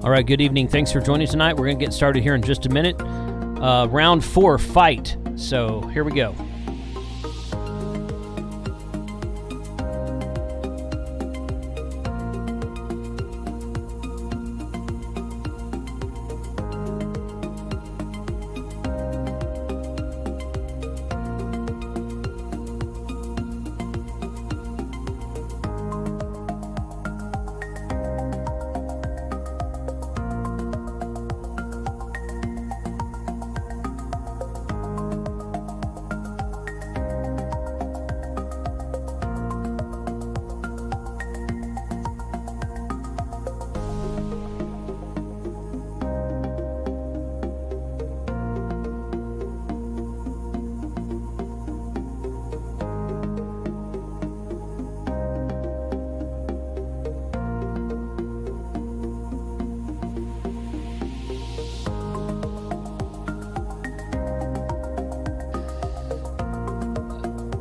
All right, good evening. Thanks for joining tonight. We're going to get started here in just a minute. Round 4, fight. So here we go.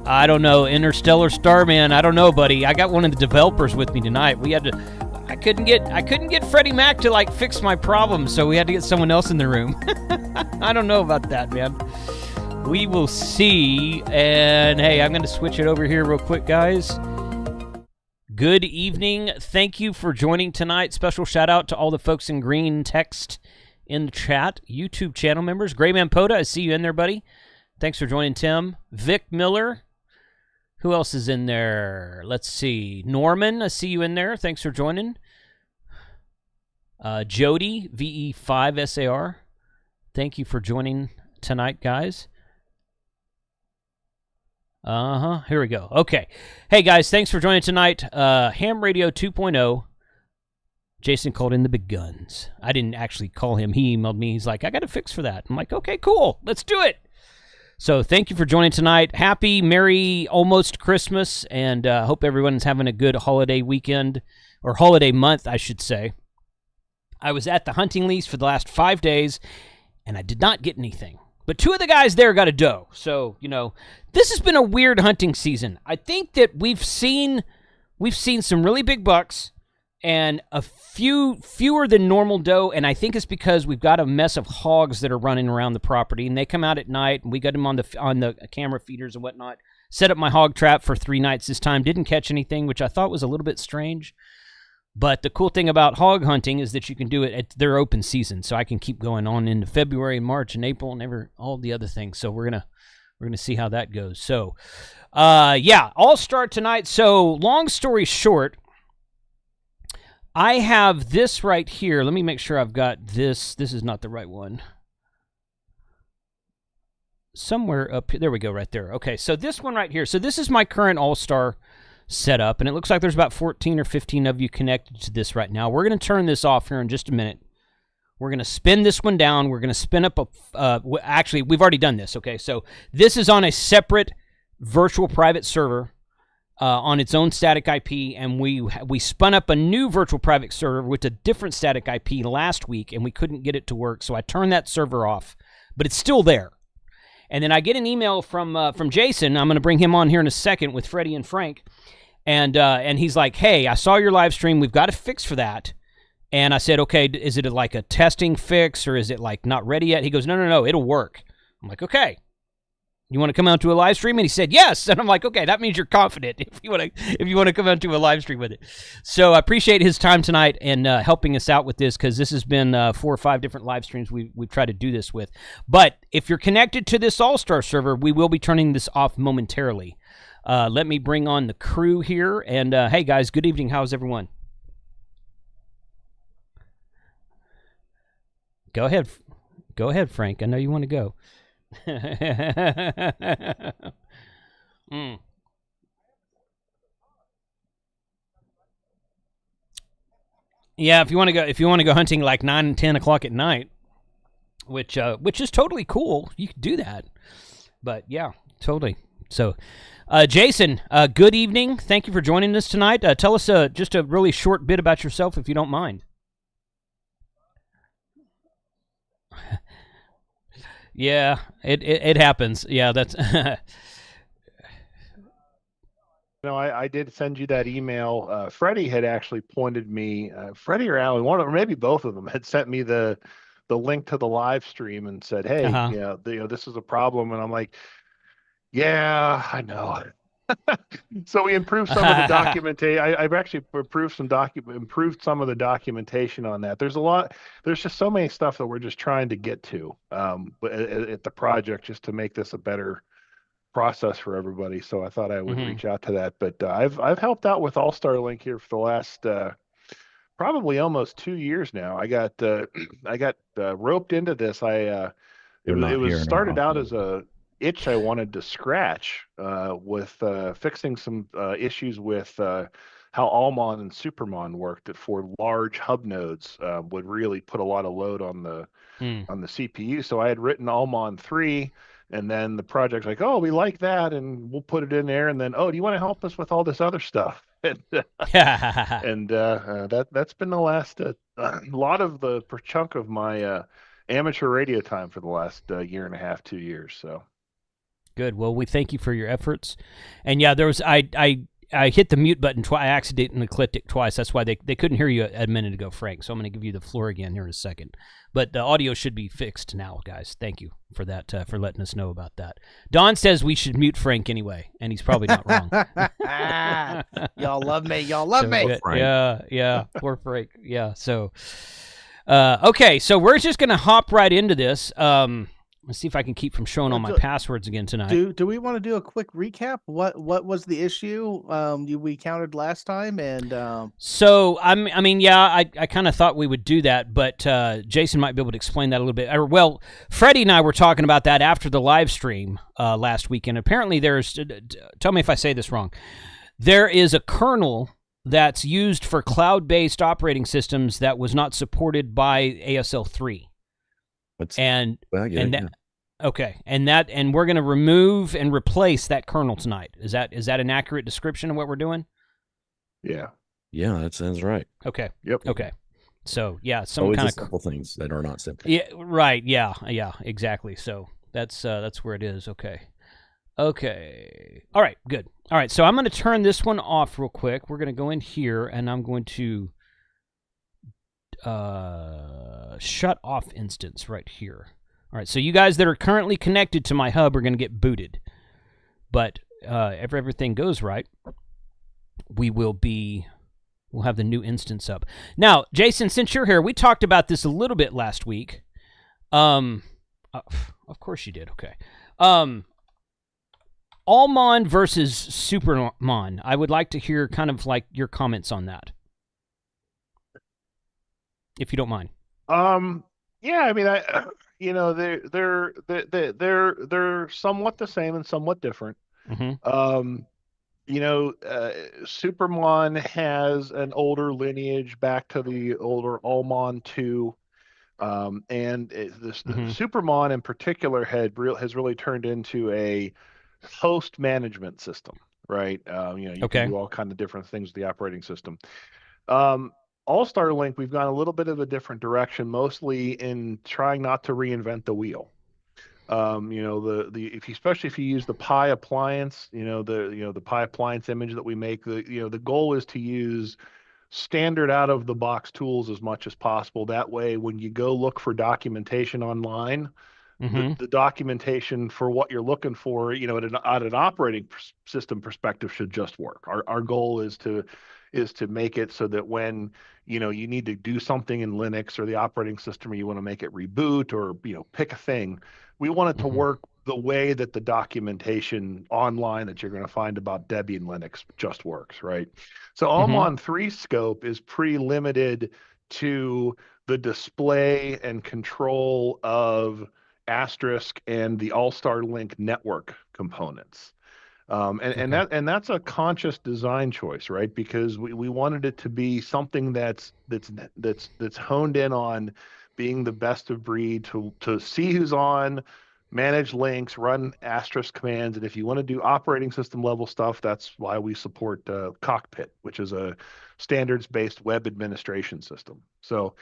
I don't know, Interstellar Starman. I don't know, buddy. I got one of the developers with me tonight. We had to. I couldn't get Freddie Mac to like fix my problem, so we had to get someone else in the room. I don't know about that, man. We will see. And hey, I'm going to switch it over here real quick, guys. Good evening. Thank you for joining tonight. Special shout out to all the folks in green text in the chat. YouTube channel members. Grayman Poda, I see you in there, buddy. Thanks for joining, Tim. Vic Miller. Who else is in there? Let's see. Norman, I see you in there. Thanks for joining. Jody, VE5SAR. Thank you for joining tonight, guys. Here we go. Okay. Hey, guys, thanks for joining tonight. Ham Radio 2.0. Jason called in the big guns. I didn't actually call him. He emailed me. He's like, I got a fix for that. I'm like, okay, cool. Let's do it. So thank you for joining tonight. Happy, Merry, almost Christmas, and hope everyone's having a good holiday weekend, or holiday month, I should say. I was at the hunting lease for the last 5 days, and I did not get anything. But 2 of the guys there got a doe. So, you know, this has been a weird hunting season. I think that we've seen some really big bucks, and a fewer than normal doe, and I think it's because we've got a mess of hogs that are running around the property, and they come out at night, and we got them on the camera feeders and whatnot. Set up my hog trap for 3 nights this time. Didn't catch anything, which I thought was a little bit strange. But the cool thing about hog hunting is that you can do it at their open season, so I can keep going on into February and March and April and all the other things. So we're gonna see how that goes. So, yeah, I'll start tonight. So long story short, I have this right here. Let me make sure I've got this. This is not the right one. Somewhere up here. There we go, right there. Okay, so this one right here. So this is my current Allstar setup, and it looks like there's about 14 or 15 of you connected to this right now. We're going to turn this off here in just a minute. We're going to spin this one down. We're going to spin up a... actually, we've already done this, okay? So this is on a separate virtual private server. On its own static IP, and we spun up a new virtual private server with a different static IP last week, and we couldn't get it to work, so I turned that server off, but it's still there. And then I get an email from Jason. I'm going to bring him on here in a second with Freddie and Frank, and he's like, hey, I saw your live stream. We've got a fix for that. And I said, okay, is it like a testing fix, or is it like not ready yet? He goes, no, it'll work. I'm like, okay. You want to come out to a live stream? And he said, yes. And I'm like, okay, that means you're confident if you want to come out to a live stream with it. So I appreciate his time tonight and helping us out with this, because this has been 4 or 5 different live streams we've tried to do this with. But if you're connected to this Allstar server, we will be turning this off momentarily. Let me bring on the crew here. And hey, guys, good evening. How's everyone? Go ahead, Frank. I know you want to go. Yeah, if you want to go hunting like 9 and 10 o'clock at night, which is totally cool, you can do that. But yeah, totally. So, Jason, good evening. Thank you for joining us tonight. Tell us just a really short bit about yourself, if you don't mind. Yeah, it happens. Yeah, that's No, I did send you that email. Freddie had actually pointed me, Freddie or Alan, one or maybe both of them had sent me the link to the live stream and said, Uh "Hey, huh. this is a problem." And I'm like, "Yeah, I know." So we improved some of the documentation. I've actually improved some of the documentation on that. There's just so many stuff that we're just trying to get to but at the project just to make this a better process for everybody. So I thought I would hmm reach out to that. But I've helped out with Allstar Link here for the last probably almost 2 years now. I got roped into this. They're It not was hearing our started out audio. as a itch I wanted to scratch with fixing some issues with how Almon and Supermon worked that for large hub nodes would really put a lot of load Mm. on the CPU. So I had written Almon 3, and then the project's like, oh, we like that, and we'll put it in there. And then, oh, do you want to help us with all this other stuff? And that's been the last lot of the per chunk of my amateur radio time for the last year and a half, 2 years. So Good. Well, we thank you for your efforts. And yeah, there was I hit the mute button twice. I accidentally clicked it twice. That's why they couldn't hear you a minute ago, Frank. So I'm going to give you the floor again here in a second. But the audio should be fixed now, guys. Thank you for that, for letting us know about that. Don says we should mute Frank anyway, and he's probably not wrong. Y'all love me. Y'all love So, me. Frank. yeah. Poor Frank. Yeah. So, okay. So we're just going to hop right into this. Let's see if I can keep from showing all my passwords again tonight. Do we want to do a quick recap? What was the issue we counted last time? And So I mean, yeah, I kind of thought we would do that, but Jason might be able to explain that a little bit. Well, Freddie and I were talking about that after the live stream last weekend. Apparently, there's tell me if I say this wrong. There is a kernel that's used for cloud-based operating systems that was not supported by ASL3. And okay, and we're going to remove and replace that kernel tonight. Is that an accurate description of what we're doing? yeah, that sounds right. Okay. yep. Okay. So yeah, some Always kind the of simple things that are not simple. Yeah, right. Yeah, exactly. So that's where it is. Okay. All right. Good. All right. So I'm going to turn this one off real quick. We're going to go in here, and I'm going to shut off instance right here. All right, so you guys that are currently connected to my hub are going to get booted. But if everything goes right, we'll have the new instance up. Now, Jason, since you're here, we talked about this a little bit last week. Of course you did. Okay. Almon versus Supermon. I would like to hear kind of like your comments on that, if you don't mind. Yeah, I mean, they're somewhat the same and somewhat different. Mm-hmm. Supermon has an older lineage back to the older Almon 2. And the Supermon in particular has really turned into a host management system, right? You can do all kind of different things with the operating system. All-Star Link, we've gone a little bit of a different direction, mostly in trying not to reinvent the wheel. Especially if you use the Pi appliance, the Pi appliance image that we make, the goal is to use standard out of the box tools as much as possible. That way, when you go look for documentation online, the documentation for what you're looking for, at an operating system perspective should just work. Our goal is to make it so that when you need to do something in Linux or the operating system, or you want to make it reboot or pick a thing, we want it to work the way that the documentation online that you're going to find about Debian Linux just works, right? So Almon 3 scope is pretty limited to the display and control of Asterisk and the All-Star Link network components. And that's a conscious design choice, right? Because we wanted it to be something that's honed in on being the best of breed to see who's on, manage links, run asterisk commands, and if you want to do operating system level stuff, that's why we support Cockpit, which is a standards-based web administration system. So,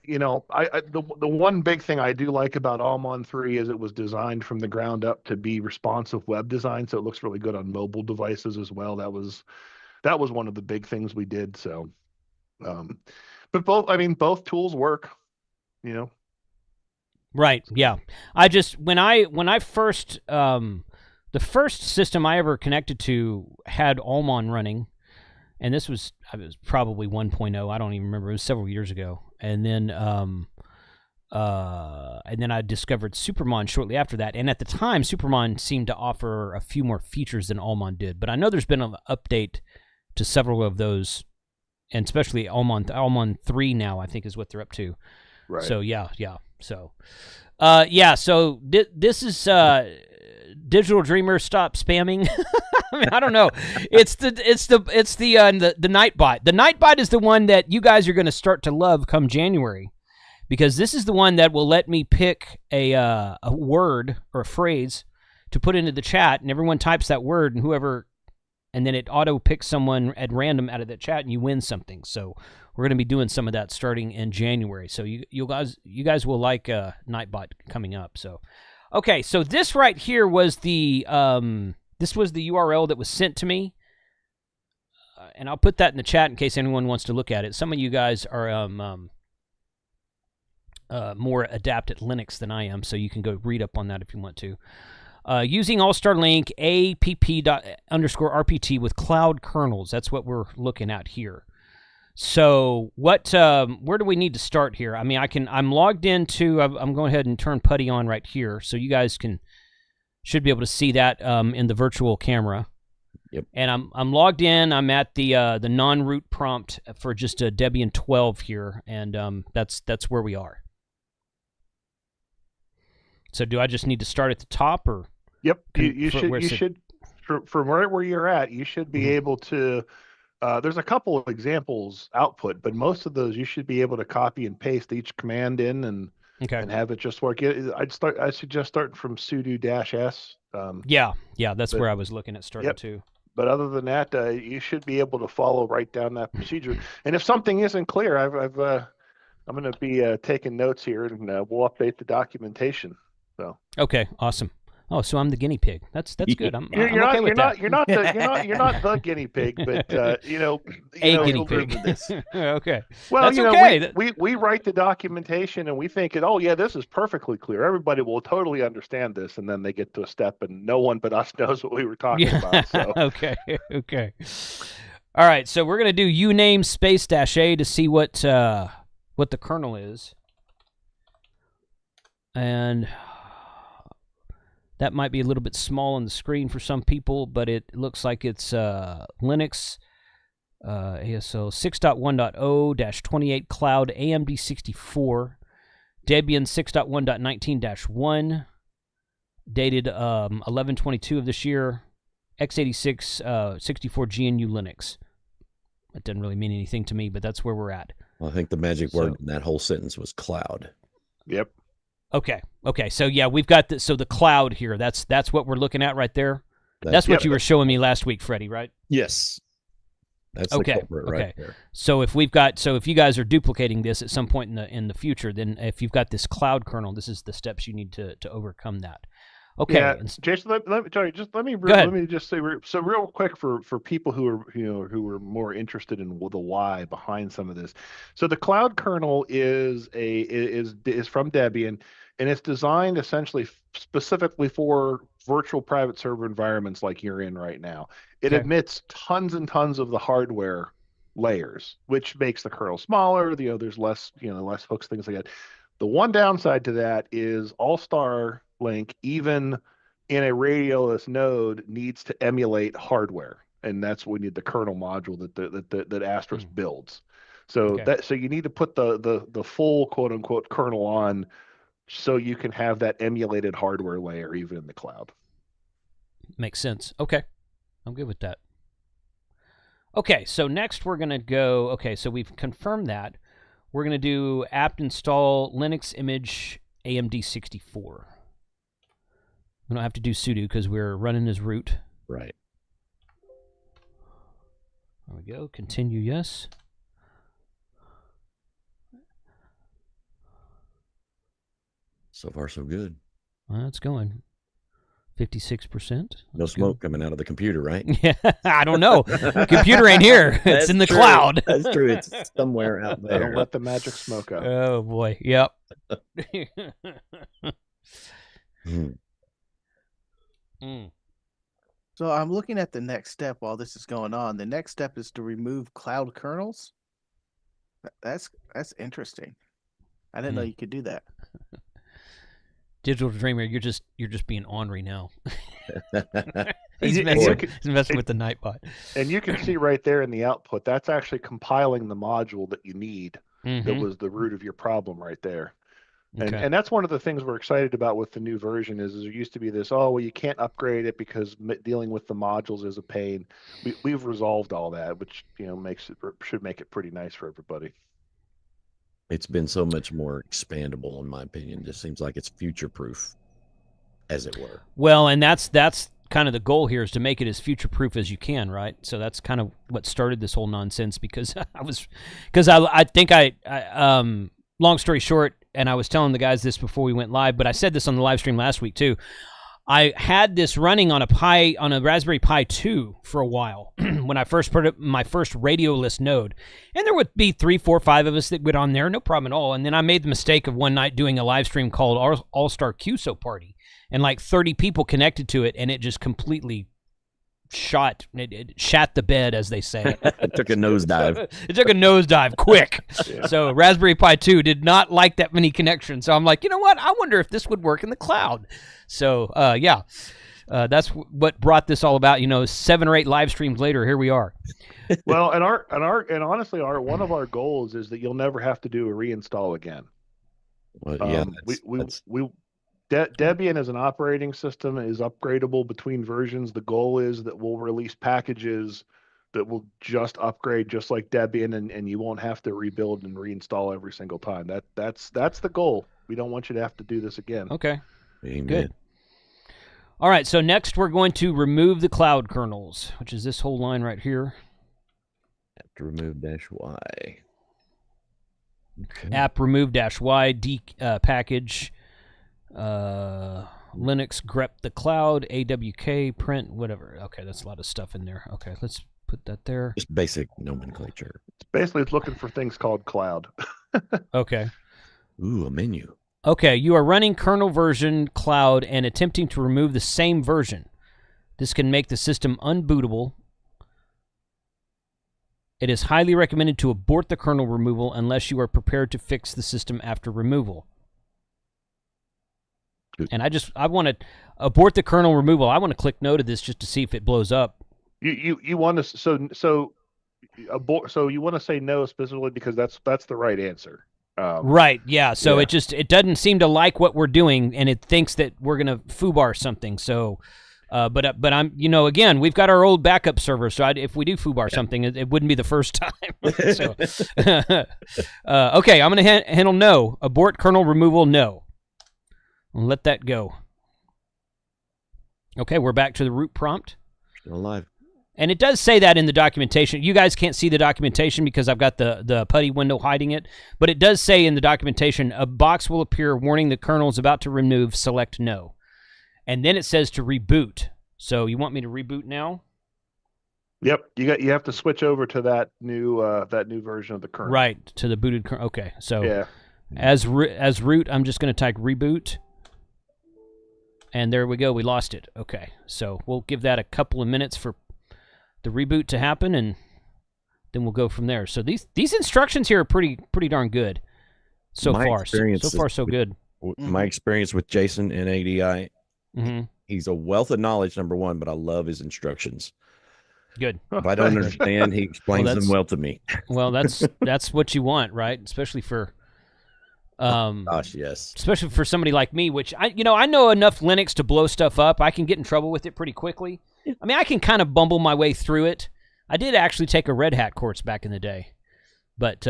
the one big thing I do like about Almon 3 is it was designed from the ground up to be responsive web design, so it looks really good on mobile devices as well. That was one of the big things we did. So, but both tools work. Right. Yeah. I just when I first the first system I ever connected to had Almon running, and this was probably 1.0. I don't even remember. It was several years ago. And then I discovered Supermon shortly after that. And at the time, Supermon seemed to offer a few more features than Almon did. But I know there's been an update to several of those, and especially Almon 3 now, I think, is what they're up to. Right. So yeah. So so this is Digital Dreamer, stop spamming. I mean, I don't know. It's the Nightbot. The Nightbot is the one that you guys are going to start to love come January, because this is the one that will let me pick a word or a phrase to put into the chat, and everyone types that word, and then it auto picks someone at random out of the chat, and you win something. So we're going to be doing some of that starting in January. So you guys will like Nightbot coming up. So okay, so this right here was the URL that was sent to me, and I'll put that in the chat in case anyone wants to look at it. Some of you guys are more adept at Linux than I am, so you can go read up on that if you want to. Using Allstar link app_rpt with cloud kernels. That's what we're looking at here. So where do we need to start here? I mean, I'm logged into, I'm going ahead and turn Putty on right here, so you guys should be able to see that in the virtual camera. Yep. And I'm logged in. I'm at the non-root prompt for just a Debian 12 here, and that's where we are. So do I just need to start at the top, or? Yep. You should from right where you're at, you should be able to. There's a couple of examples output, but most of those you should be able to copy and paste each command in and have it just work. I suggest starting from sudo -s. Yeah, that's where I was looking at starting too. But other than that, you should be able to follow right down that procedure. And if something isn't clear, I'm going to be taking notes here, and we'll update the documentation. So okay, awesome. Oh, so I'm the guiney pig. That's good. I'm you're okay not, with that. You're not the guinea pig, but a guinea pig. This. Okay. Well, that's okay. We write the documentation and we think, oh yeah, this is perfectly clear. Everybody will totally understand this, and then they get to a step and no one but us knows what we were talking about. So okay. All right, so we're gonna do uname --a to see what the kernel is, and that might be a little bit small on the screen for some people, but it looks like it's Linux ASO 6.1.0-28 Cloud AMD 64 Debian 6.1.19-1 dated 11/22 of this year, x86 64 GNU Linux. That doesn't really mean anything to me, but that's where we're at. Well, I think the magic word in that whole sentence was cloud. Yep. Okay. So yeah, we've got the cloud here. That's what we're looking at right there. That's what you were showing me last week, Freddie, right? Yes. That's okay. The culprit right there. So if you guys are duplicating this at some point in the future, then if you've got this cloud kernel, this is the steps you need to overcome that. Okay. Yeah, Jason, let me just say so real quick for people who are more interested in the why behind some of this. So the cloud kernel is from Debian, and it's designed essentially specifically for virtual private server environments like you're in right now. It admits tons and tons of the hardware layers, which makes the kernel smaller. There's less hooks, things like that. The one downside to that is Allstar Link, even in a radioless node, needs to emulate hardware, and that's what we need the kernel module that Asterisk builds. So so you need to put the full quote unquote kernel on, so you can have that emulated hardware layer even in the cloud. Makes sense. Okay, I'm good with that. Okay, so next we're gonna go. Okay, so we've confirmed that. We're gonna do apt install Linux image AMD 64. We don't have to do sudo because we're running as root. Right. There we go. Continue, yes. So far, so good. Well, it's going 56%. No smoke coming out of the computer, right? Yeah, I don't know. Computer ain't here. It's That's in the true. cloud. That's true. It's somewhere out Don't there. let the magic smoke out. Oh boy. Yep. Hmm. Mm. So I'm looking at the next step while this is going on. The next step is to remove cloud kernels. That's interesting. I didn't know you could do that. Digital Dreamer, you're just being ornery now. And He's you messing with the Nightbot. And you can see right there in the output, that's actually compiling the module that you need. That was the root of your problem right there. Okay. And that's one of the things we're excited about with the new version is there used to be this, oh, well, you can't upgrade it because dealing with the modules is a pain. We've resolved all that, which, you know, should make it pretty nice for everybody. It's been so much more expandable, in my opinion. Just seems like it's future proof, as it were. Well, and that's kind of the goal here, is to make it as future proof as you can, right? So that's kind of what started this whole nonsense, because I think long story short, and I was telling the guys this before we went live, but I said this on the live stream last week too. I had this running on a Raspberry Pi 2 for a while when I first put up my first radio list node. And there would be 3, 4, 5 of us that went on there, no problem at all. And then I made the mistake of one night doing a live stream called All-Star QSO Party. And like 30 people connected to it, and it just completely it shat the bed, as they say. It took a nosedive. It took a nosedive quick. Yeah. So Raspberry Pi 2 did not like that many connections. So I'm like, you know what? I wonder if this would work in the cloud. So that's what brought this all about. You know, 7 or 8 live streams later, here we are. Well, and honestly, one of our goals is that you'll never have to do a reinstall again. Well, yeah, Debian as an operating system is upgradable between versions. The goal is that we'll release packages that will just upgrade just like Debian, and you won't have to rebuild and reinstall every single time. That's the goal. We don't want you to have to do this again. Okay. Amen. Good. All right, so next we're going to remove the cloud kernels, which is this whole line right here. Have to remove -y. Okay. App remove -y package. Linux grep the cloud, AWK print, whatever. Okay, that's a lot of stuff in there. Okay, let's put that there. Just basic nomenclature. Basically, it's looking for things called cloud. Okay. Ooh, a menu. Okay, you are running kernel version cloud and attempting to remove the same version. This can make the system unbootable. It is highly recommended to abort the kernel removal unless you are prepared to fix the system after removal. And I want to abort the kernel removal. I want to click no to this just to see if it blows up. You want to abort. So you want to say no specifically because that's the right answer. Right. Yeah. So yeah. it doesn't seem to like what we're doing, and it thinks that we're gonna foobar something. So, but I'm again, we've got our old backup server. So if we do foobar something, it wouldn't be the first time. So, okay, I'm gonna handle no. Abort kernel removal. No. I'll let that go. Okay, we're back to the root prompt. Still alive. And it does say that in the documentation. You guys can't see the documentation because I've got the putty window hiding it. But it does say in the documentation, a box will appear warning the kernel is about to remove, select no. And then it says to reboot. So you want me to reboot now? Yep, you have to switch over to that new version of the kernel. Right, to the booted kernel. Okay, so yeah. as root, I'm just going to type reboot. And there we go. We lost it. Okay, so we'll give that a couple of minutes for the reboot to happen, and then we'll go from there. So these instructions here are pretty darn good so far. So far, so good. My experience with Jason and ADI, he's a wealth of knowledge, number one, but I love his instructions. Good. If I don't understand, he explains them well to me. Well, that's what you want, right? Especially for gosh, yes. Especially for somebody like me, which I know enough Linux to blow stuff up. I can get in trouble with it pretty quickly. I mean, I can kind of bumble my way through it. I did actually take a Red Hat course back in the day, but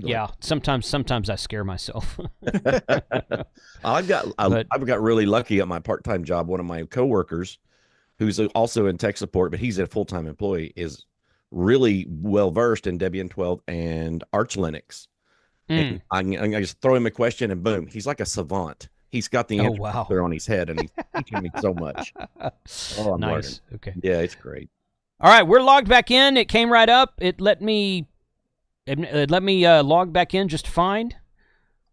yeah, sometimes I scare myself. I've got really lucky at my part-time job. One of my coworkers, who's also in tech support, but he's a full-time employee, is really well versed in Debian 12 and Arch Linux. And I just throw him a question, and boom, he's like a savant. He's got the answer there on his head, and he's teaching me so much. Oh, I'm learning. Okay. Yeah, it's great. All right, we're logged back in. It came right up. It let me log back in just fine.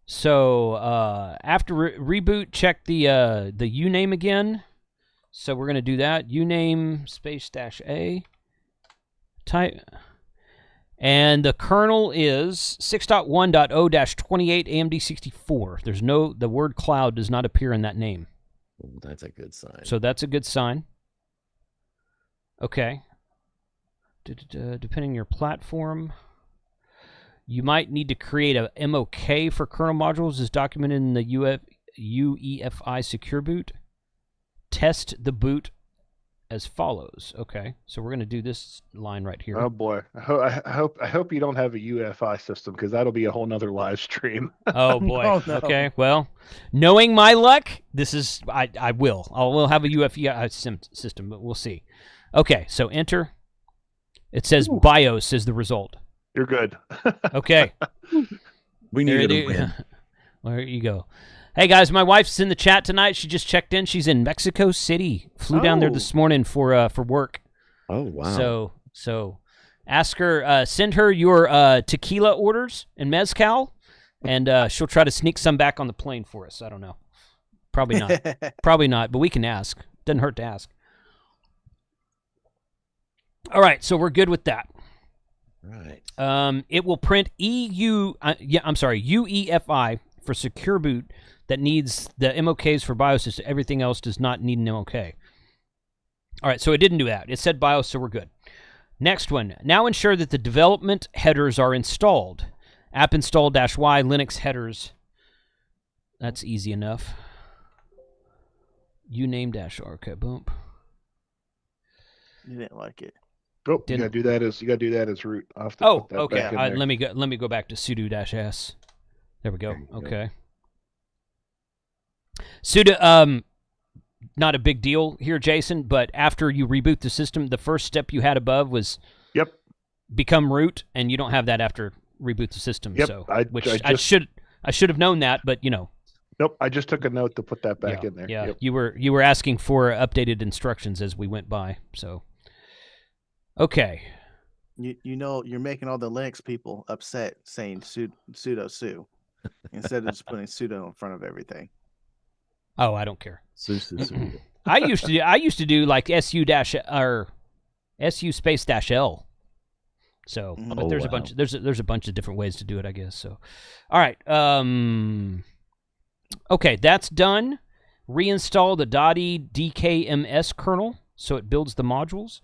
So after reboot, check the uname again. So we're going to do that. Uname space -a. Type. And the kernel is 6.1.0-28 AMD64. The word cloud does not appear in that name. That's a good sign. So that's a good sign. Okay. Depending on your platform, you might need to create a MOK for kernel modules as documented in the UEFI secure boot. Test the boot as follows. Okay, so we're going to do this line right here. Oh boy, I hope you don't have a UEFI system, because that'll be a whole nother live stream. Oh boy. Oh, no. Okay, well, knowing my luck, this is I will have a UEFI system, but we'll see. Okay, so enter. It says BIOS is the result. You're good. Okay. We needed a win. There you go. Hey guys, my wife's in the chat tonight. She just checked in. She's in Mexico City. Flew down there this morning for work. Oh wow. So ask her, send her your tequila orders and mezcal, and she'll try to sneak some back on the plane for us. I don't know. Probably not. Probably not, but we can ask. Doesn't hurt to ask. All right, so we're good with that. Right. It will print UEFI for secure boot that needs the MOKs for BIOS. Everything else does not need an MOK. All right, so it didn't do that. It said BIOS, so we're good. Next one. Now ensure that the development headers are installed. App install -y Linux headers. That's easy enough. Uname -r. Okay, boom. You didn't like it. Oh, you gotta do that as root. Okay. Let me go back to sudo -s. There we go. Okay. Sudo, not a big deal here, Jason, but after you reboot the system, the first step you had above was become root, and you don't have that after reboot the system. Yep. So, I should have known that, but you know. Nope. I just took a note to put that back in there. Yeah. Yep. You were asking for updated instructions as we went by. So, okay. You know you're making all the Linux people upset saying sudo su instead of just putting sudo in front of everything. Oh, I don't care. Su. I used to do like su space -l. So, but there's a bunch there's a bunch of different ways to do it, I guess. So, all right. Okay, that's done. Reinstall the .dkms kernel so it builds the modules.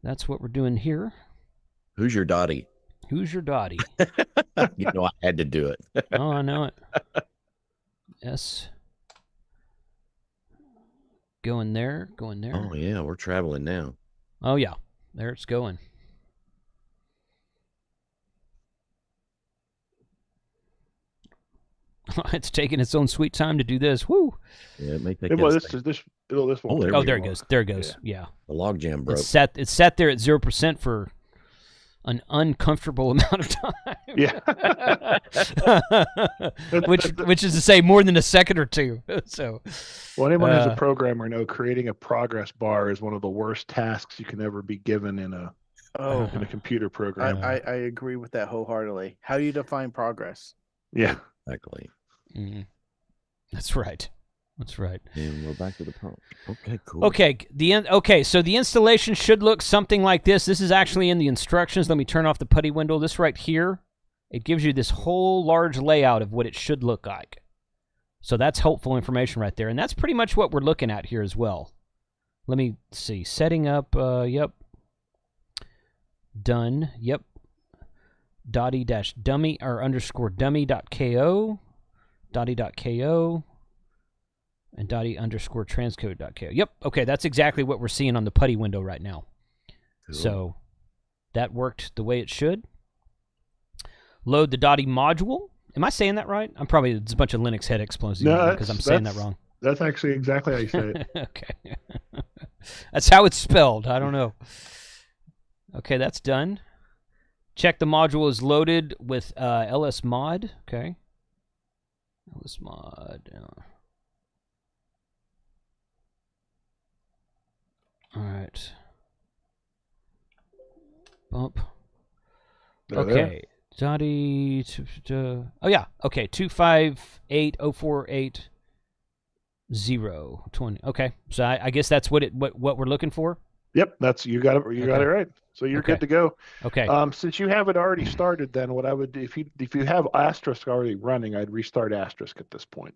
That's what we're doing here. Who's your Dottie? Who's your Dottie? You know I had to do it. Oh, I know it. Yes. Going there. Oh, yeah, we're traveling now. Oh, yeah. There it's going. It's taking its own sweet time to do this. Woo! Yeah, it may take this one. Oh, there it goes. There it goes. Yeah. The log jam broke. It's sat there at 0% for an uncomfortable amount of time. Yeah. which is to say more than a second or two. So, well, anyone who's a programmer know creating a progress bar is one of the worst tasks you can ever be given in a computer program. I agree with that wholeheartedly. How do you define progress? Yeah. Exactly. Mm-hmm. That's right. And we're back to the prompt. Okay, cool. Okay, so the installation should look something like this. This is actually in the instructions. Let me turn off the putty window. This right here, it gives you this whole large layout of what it should look like. So that's helpful information right there. And that's pretty much what we're looking at here as well. Let me see. Setting up, yep. Done, yep. Dotty-dummy or underscore dummy.ko, dotty.ko, and dotty underscore transcode.ko. Yep, okay, that's exactly what we're seeing on the putty window right now. Cool. So that worked the way it should. Load the dotty module. Am I saying that right? It's a bunch of Linux head explosions because I'm saying that wrong. That's actually exactly how you say it. Okay. That's how it's spelled. I don't know. Okay, that's done. Check the module is loaded with ls mod. Okay. ls mod. All right. Bump. Okay. Dotty. Oh yeah. Okay. 258048020. Okay. So I guess that's what we're looking for. Yep, that's you got it. You got it right. So you're good to go. Okay. Since you have it already started, then what I would do if you have Asterisk already running, I'd restart Asterisk at this point.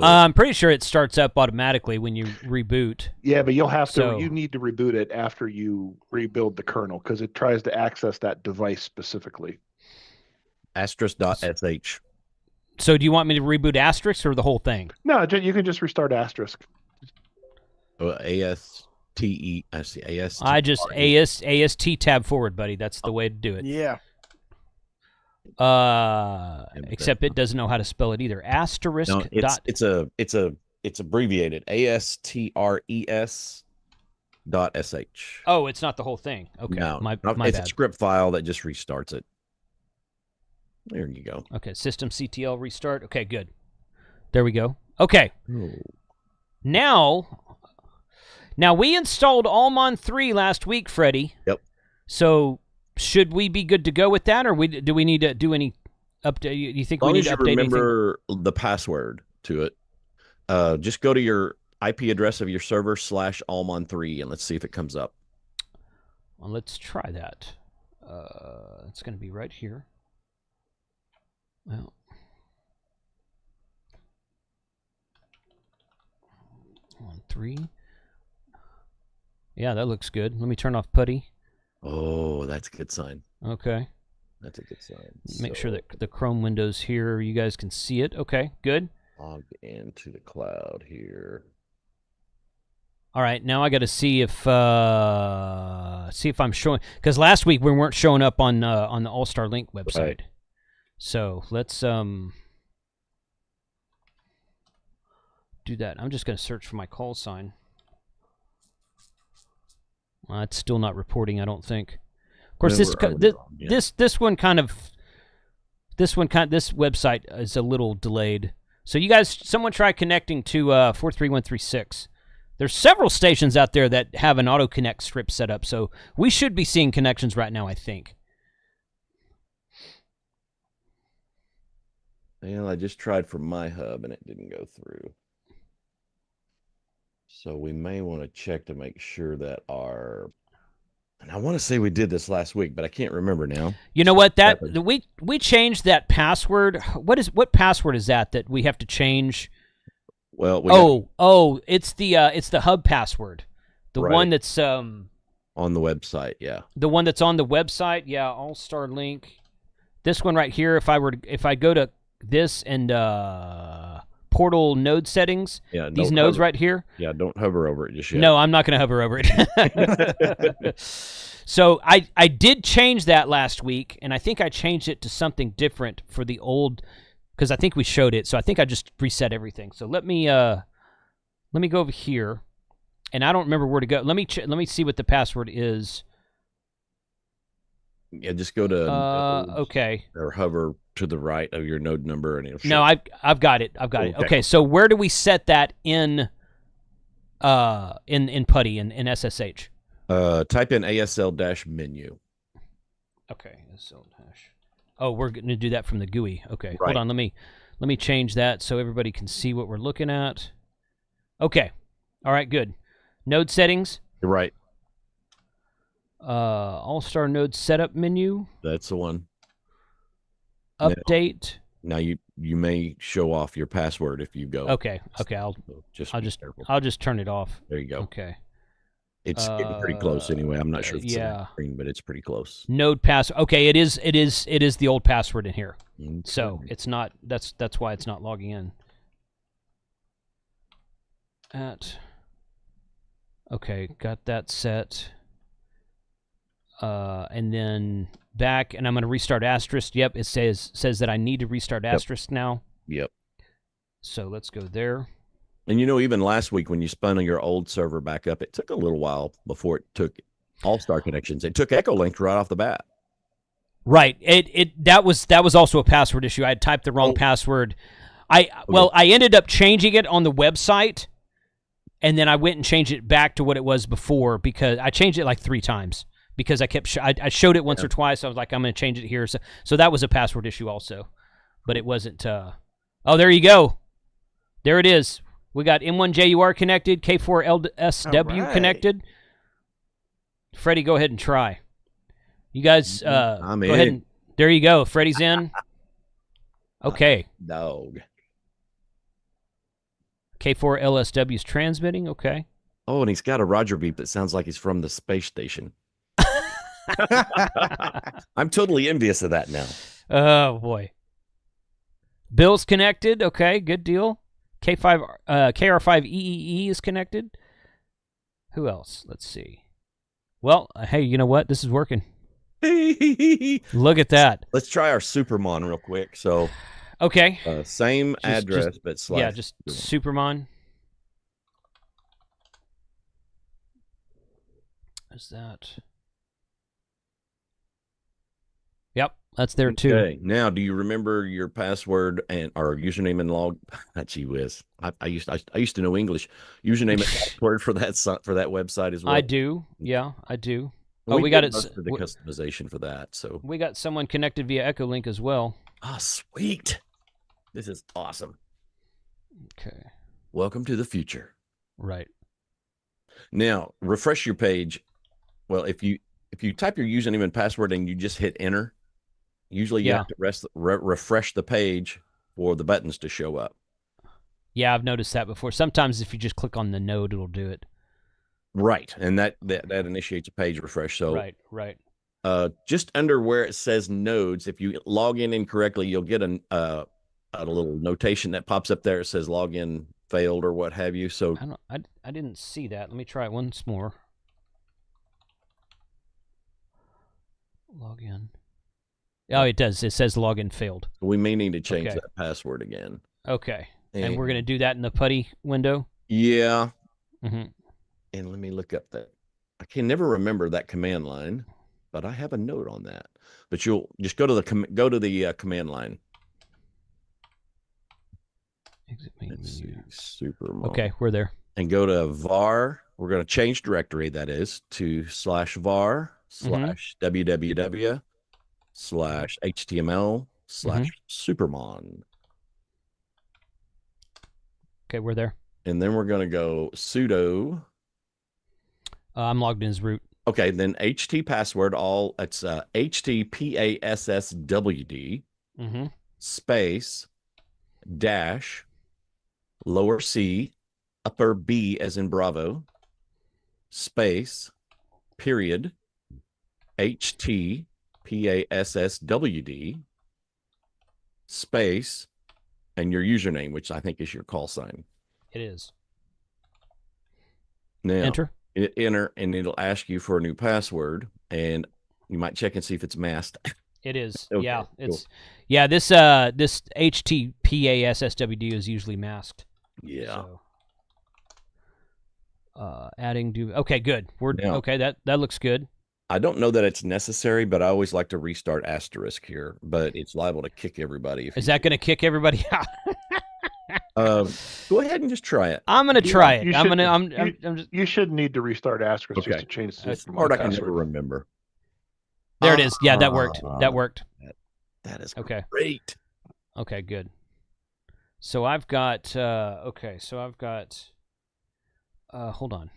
I'm pretty sure it starts up automatically when you reboot. Yeah, but you'll have to. You need to reboot it after you rebuild the kernel because it tries to access that device specifically. Asterisk.sh. So do you want me to reboot Asterisk or the whole thing? No, you can just restart Asterisk. AST. I see AST. I just AST tab forward, buddy. That's the way to do it. Yeah. Except it doesn't know how to spell it either. Asterisk. No, it's abbreviated. ASTRES.sh. Oh, it's not the whole thing. Okay. No, my it's bad. a script file that just restarts it. There you go. Okay, systemctl restart. Okay, good. There we go. Okay. Oh. Now we installed Almon 3 last week, Freddie. Yep. So should we be good to go with that, or do we need to do any update? You think we need to update anything? Remember the password to it. Just go to your IP address of your server /Almon3 and let's see if it comes up. Well, let's try that. It's going to be right here. Well, on 3. Yeah, that looks good. Let me turn off putty. Oh, that's a good sign. Okay. That's a good sign. Make sure that the Chrome window's here. You guys can see it. Okay, good. Log into the cloud here. All right, now I got to see if I'm showing, because last week we weren't showing up on the Allstar Link website. Right. So let's do that. I'm just going to search for my call sign. It's still not reporting, I don't think. Of course, this website is a little delayed. So you guys, someone try connecting to 43136. There's several stations out there that have an auto connect script set up, so we should be seeing connections right now, I think. Well, I just tried from my hub and it didn't go through. So we may want to check to make sure that and I want to say we did this last week, but I can't remember now. You know what? We changed that password. What password is that we have to change? Well, it's the hub password. The one that's on the website, yeah. The one that's on the website, yeah, Allstar Link. This one right here, if I go to this and portal node settings, these nodes right here. Yeah, don't hover over it just yet. No, I'm not going to hover over it. So I did change that last week, and I think I changed it to something different for the old, because I think we showed it. So I think I just reset everything. So let me go over here, and I don't remember where to go. Let me see what the password is. Yeah, just go to okay, or hover to the right of your node number, and it'll show. No, I've got it. Okay, so where do we set that in PuTTY in SSH? Type in ASL-menu. Okay, ASL-. Oh, we're going to do that from the GUI. Okay, right. Hold on. Let me change that so everybody can see what we're looking at. Okay, all right, good. Node settings. You're right. Allstar node setup menu. That's the one. Update. Now you may show off your password if you go. Okay. I'll just turn it off. There you go. Okay. It's getting pretty close anyway. I'm not sure if it's on the screen, but it's pretty close. Node pass. Okay, it is the old password in here. Okay. So it's not. That's why it's not logging in. Okay, got that set. And then back, and I'm going to restart Asterisk. Yep, it says that I need to restart Asterisk now. Yep. So let's go there. And even last week when you spun your old server back up, it took a little while before it took Allstar connections. It took Echo Link right off the bat. Right. That was also a password issue. I had typed the wrong password. I ended up changing it on the website, and then I went and changed it back to what it was before because I changed it like 3 times because I kept I showed it once or twice. I was like, I'm going to change it here. So that was a password issue also, but it wasn't. Oh, there you go. There it is. We got M1JUR connected, K4LSW connected. Freddie, go ahead and try. You guys, I'm go in. ahead and there you go. Freddie's in. Okay. Dog. K4LSW is transmitting. Okay. Oh, and he's got a Roger beep that sounds like he's from the space station. I'm totally envious of that now. Oh boy. Bill's connected. Okay, good deal. KR5EEE is connected. Who else? Let's see. Well, hey, you know what? This is working. Look at that. Let's try our Supermon real quick. So, okay. Same address, but slash. Yeah, just Supermon. Is that? Yep, that's there too. Okay. Now, do you remember your password and or username and log? Gee whiz. I used to know English. Username and password for that website as well. I do. Yeah, I do. And we got it. For the customization for that. So we got someone connected via Echolink as well. Ah, sweet. This is awesome. Okay. Welcome to the future. Right. Now, refresh your page. Well, if you type your username and password and you just hit enter, usually you have to refresh the page for the buttons to show up. Yeah, I've noticed that before. Sometimes if you just click on the node, it'll do it. Right, and that initiates a page refresh. So right. Just under where it says nodes, if you log in incorrectly, you'll get a little notation that pops up there. It says login failed or what have you. So I didn't see that. Let me try it once more. Login. Oh, it does. It says login failed. We may need to change that password again. Okay. And we're going to do that in the PuTTY window? Yeah. Mm-hmm. And let me look up that. I can never remember that command line, but I have a note on that. But you'll just go to the command line. Exit main menu. Supermon. Okay, we're there. And go to var. We're going to change directory, that is, to /var/www/html/Supermon. Okay, we're there. And then we're going to go sudo. I'm logged in as root. Okay, then HT password, it's HTPASSWD space dash lower C upper B as in Bravo space period HTPASSWD space and your username, which I think is your call sign. It is. Now, enter, and it'll ask you for a new password, and you might check and see if it's masked. It is. Okay, yeah, cool. This HTPASSWD is usually masked. Yeah. So, adding okay, good. Okay. That looks good. I don't know that it's necessary, but I always like to restart asterisk here. But it's liable to kick everybody. Is that going to kick everybody out? Go ahead and just try it. I'm going to try it. You should need to restart asterisk just to change the That's part I can never remember. There it is. Yeah, that worked. That worked. That is okay. Great. Okay, good. So I've got hold on.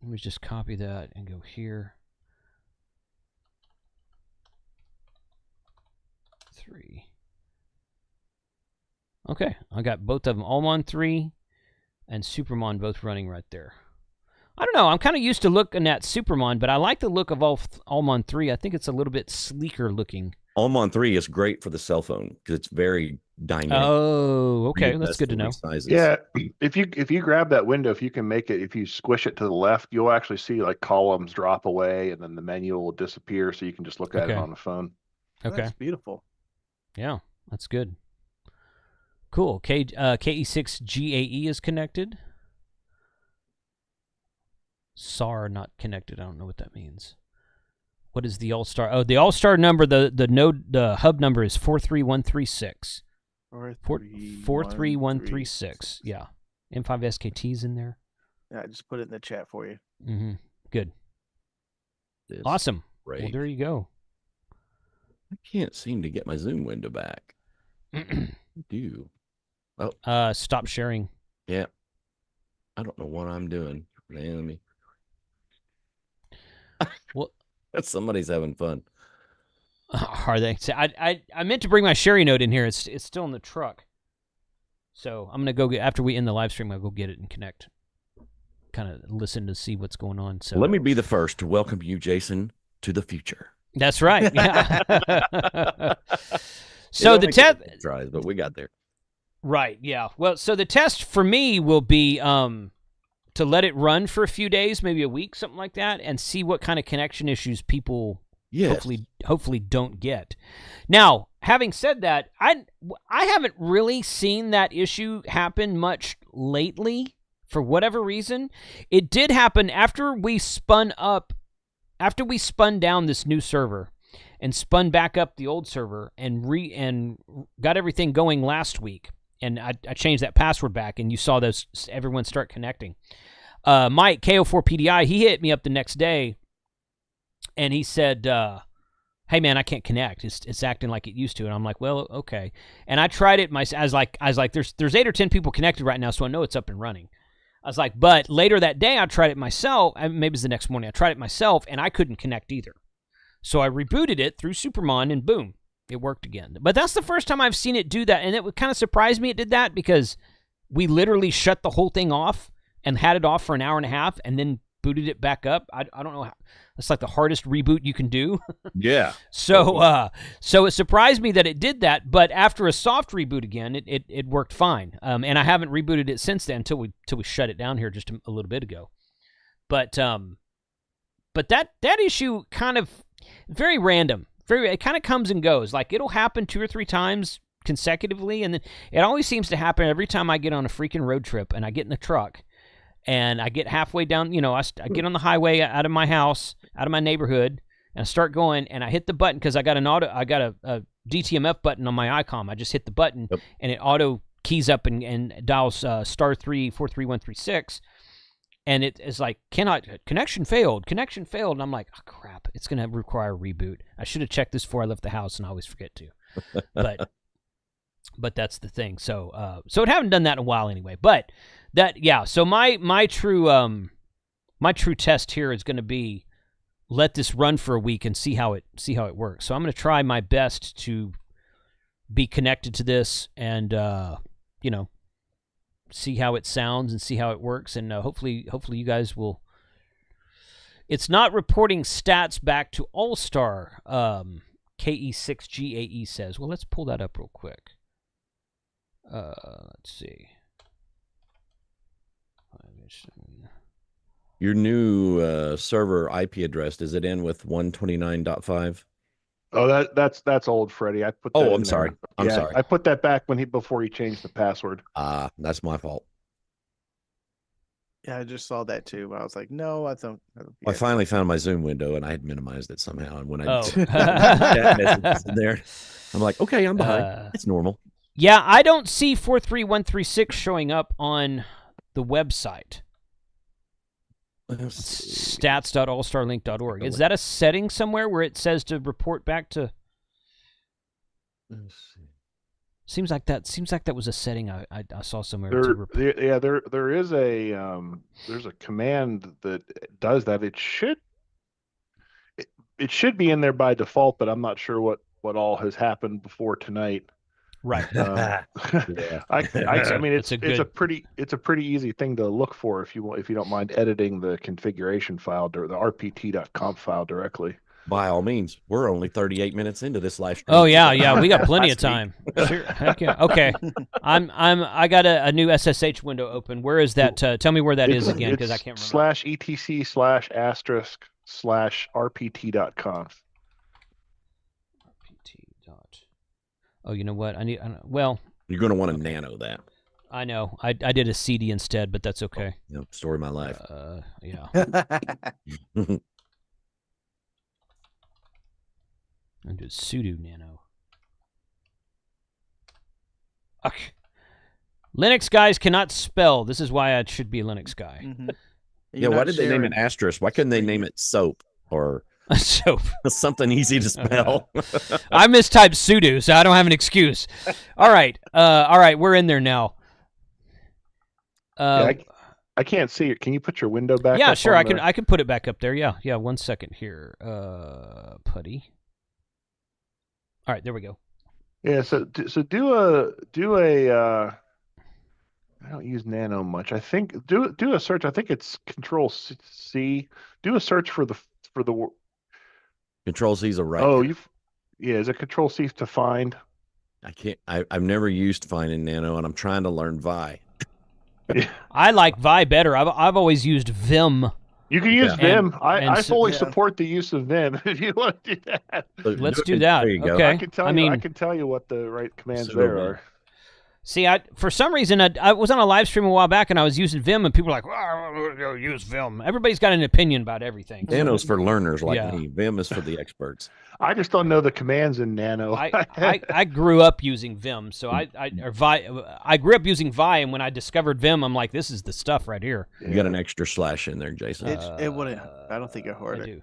Let me just copy that and go here. 3. Okay, I got both of them, Allmon 3 and Supermon, both running right there. I don't know, I'm kind of used to looking at Supermon, but I like the look of Allmon 3. I think it's a little bit sleeker looking. Allmon 3 is great for the cell phone because it's very dynamic. Oh, okay, that's good to know. Sizes. Yeah, if you grab that window, if you squish it to the left, you'll actually see like columns drop away, and then the menu will disappear, so you can just look at it on the phone. Okay, that's beautiful. Yeah, that's good. Cool. KE6GAE is connected. SAR not connected. I don't know what that means. What is the Allstar? Oh, the Allstar number, the hub number is 43136. 43136. Yeah. M5 SKT's in there. Yeah, I just put it in the chat for you. Mm-hmm. Good. This Awesome. great. Well, there you go. I can't seem to get my Zoom window back. I do. Oh. Stop sharing. Yeah. I don't know what I'm doing. Man, let me. Well, somebody's having fun. Are they? I meant to bring my Sherry note in here. It's still in the truck. So I'm gonna go get, after we end the live stream, I'll go get it and connect. Kind of listen to see what's going on. So let me be the first to welcome you, Jason, to the future. That's right. Yeah. So the test tries, but we got there. Right. Yeah. Well, so the test for me will be to let it run for a few days, maybe a week, something like that, and see what kind of connection issues people hopefully don't get. Now, having said that, I haven't really seen that issue happen much lately for whatever reason. It did happen after we spun down this new server and spun back up the old server and got everything going last week. And I changed that password back, and you saw everyone start connecting. Mike, KO4PDI, he hit me up the next day, and he said, hey, man, I can't connect. It's acting like it used to. And I'm like, well, okay. And I tried it. I was like, there's 8 or 10 people connected right now, so I know it's up and running. I was like, but later that day, I tried it myself. Maybe it was the next morning. I tried it myself, and I couldn't connect either. So I rebooted it through Supermon, and boom, it worked again. But that's the first time I've seen it do that, and it kind of surprised me it did that because we literally shut the whole thing off and had it off for an hour and a half and then booted it back up. I don't know how. That's like the hardest reboot you can do. Yeah. So it surprised me that it did that, but after a soft reboot again, it worked fine. And I haven't rebooted it since then until we shut it down here just a little bit ago. But that issue kind of very random. It kind of comes and goes. Like it'll happen 2 or 3 times consecutively, and then it always seems to happen every time I get on a freaking road trip and I get in the truck and I get halfway down. I get on the highway out of my house, out of my neighborhood, and I start going and I hit the button because I got a DTMF button on my ICOM. I just hit the button and it auto keys up and dials *3 and it's like connection failed, and I'm like, oh crap, it's gonna require a reboot. I should have checked this before I left the house, and I always forget to. But that's the thing. So I haven't done that in a while anyway. But so my true test here is going to be let this run for a week and see how it works. So I'm going to try my best to be connected to this and see how it sounds and see how it works, and hopefully you guys will. It's not reporting stats back to Allstar. KE6GAE says. Well, let's pull that up real quick. Let's see. Your new server IP address, does it end with 129.5? Oh, that's old, Freddie. I put. That I'm sorry. I'm sorry. I put that back before he changed the password. That's my fault. Yeah, I just saw that too, but I was like, no, I don't. I finally found my Zoom window and I had minimized it somehow. And when I in there, I'm like, okay, I'm behind. It's normal. Yeah, I don't see 43136 showing up on the website. Stats.allstarlink.org. Is that a setting somewhere where it says to report back to? Let's see. Seems like that was a setting I saw somewhere. There is there's a command that does that. It should be in there by default, but I'm not sure what all has happened before tonight. Right. Yeah. I mean, it's a pretty easy thing to look for if you don't mind editing the configuration file or the rpt.conf file directly. By all means, we're only 38 minutes into this live stream. Oh yeah, we got plenty of time. Sure. Okay. I got a new SSH window open. Where is that? Tell me where that is again, because I can't remember. /etc/*rpt.conf. Oh, you know what? You're going to want to nano that. I know. I did a CD instead, but that's okay. Story of my life. Yeah. And do sudo nano. Okay. Linux guys cannot spell. This is why I should be a Linux guy. Mm-hmm. Yeah, why did they name it asterisk? Why couldn't they name it soap or Soap? something easy to spell? I mistyped sudo, so I don't have an excuse. All right. All right, we're in there now. Yeah, I can't see it. Can you put your window back? Yeah, up sure. on I can put it back up there. Yeah. 1 second here. Putty. All right, there we go. Yeah. So do a. I don't use nano much. I think do a search. I think it's Control C. Do a search for the Control C's a right. Oh, yeah. Is it Control C to find? I can't. I've never used Find in Nano, and I'm trying to learn Vi. Yeah. I like Vi better. I've always used Vim. You can use Vim. I fully yeah. support the use of Vim if you want to do that. So Let's do that. There you go. Okay. I can tell you what the right commands Sudo there Vim. are. See, for some reason, I was on a live stream a while back, and I was using Vim, and people were like, "Oh, use Vim." Everybody's got an opinion about everything. Nano's for learners like Yeah. me. Vim is for the experts. I just don't know the commands in Nano. I grew up using Vim, so I grew up using Vi, and when I discovered Vim, I'm like, this is the stuff right here. You got an extra slash in there, Jason. It wouldn't. I don't think it hurt it. do.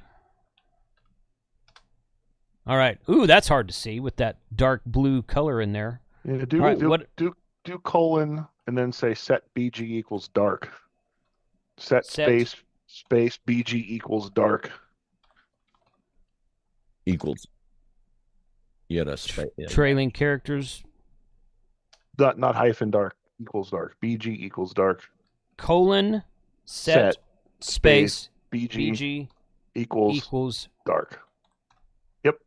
All right. Ooh, that's hard to see with that dark blue color in there. Yeah, All right, do colon and then say set BG equals dark. Set space BG equals dark. Equals. You got a space. Trailing characters. Not hyphen dark equals dark. BG equals dark. Colon set space BG equals dark. Yep.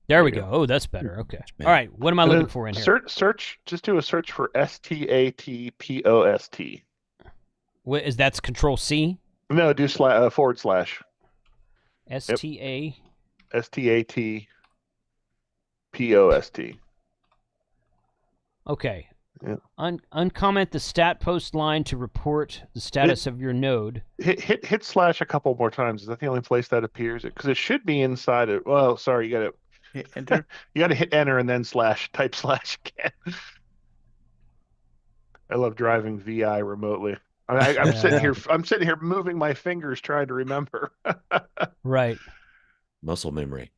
There we go. Oh, that's better. Okay. All right. What am I looking for in here? Search. Just do a search for STATPOST. What is that's Control C? No, do / STA. STATPOST. Okay. Yeah. Uncomment the stat post line to report the status of your node. Hit slash a couple more times. Is that the only place that appears? Because it should be inside it. Well, sorry, you got to Hit enter. You got to hit enter and then type slash again. I love driving VI remotely. I'm sitting here. I'm sitting here moving my fingers trying to remember. Right. Muscle memory.